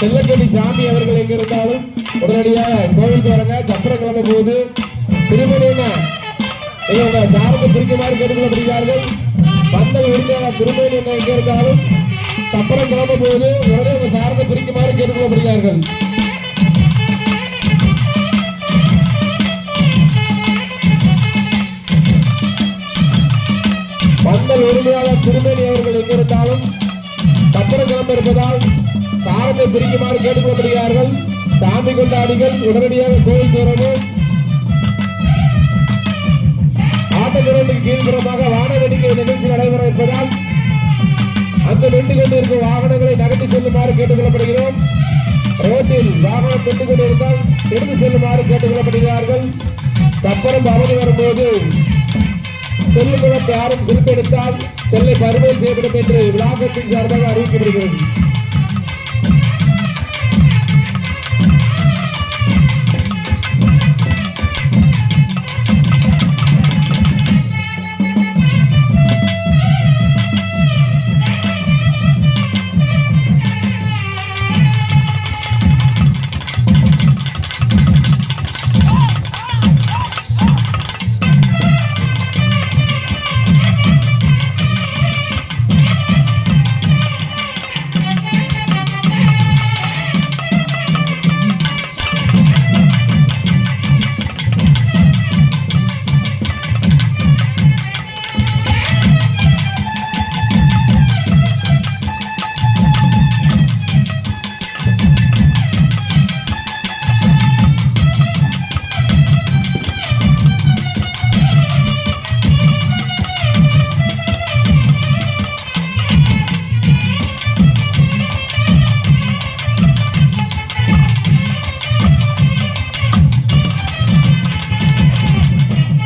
செல்லக்கடி சாமி அவர்கள் எங்க இருந்தாலும் உடனடியாக கோவிலுக்கு வரங்க. சப்பர கிளம்ப போகுது. திருமணியின தாரத்தை பிரிக்குமாறு கேட்டுக்கொள்ளப்படுகிறார்கள். பந்தல் உரிமையாளர் திருமணியின எங்க இருந்தாலும் சப்பரம் கிளம்ப போகுது. உடனே உங்க சாரத்தை பிரிக்குமாறு கேட்டுக்கொள்ளப்படுகிறார்கள். பந்தல் உரிமையாளர் திருமணி அவர்கள் எங்கிருந்தாலும் சப்பர கிளம்ப இருப்பதால் சாரத்தை பிரிக்குமாறு கேட்டுக்கொள்ளப்படுகிறார்கள். சாமி கொண்டாடிகள் உடனடியாக கோயில் தோறணும். ஆட்டக்கிரண்டுக்கு கீழ்ப்புறமாக வான வேடிக்கை நிகழ்ச்சி நடைபெற இருப்பதால் அந்த நின்று கொண்டிருக்கும் வாகனங்களை நகர்த்தி செல்லுமாறு கேட்டுக்கொள்ளப்படுகிறோம். ரோட்டில் வாகனம் நின்று கொண்டிருந்தால் எடுத்து செல்லுமாறு கேட்டுக்கொள்ளப்படுகிறார்கள். சப்பரம் பவனி வரும்போது செல்லுமிடத்தை யாரும் குறிப்பெடுத்தால் செல்லை பருவல் செய்யப்படும் என்று விழாக்கத்தின் சார்பாக அறிவிக்கப்படுகிறது.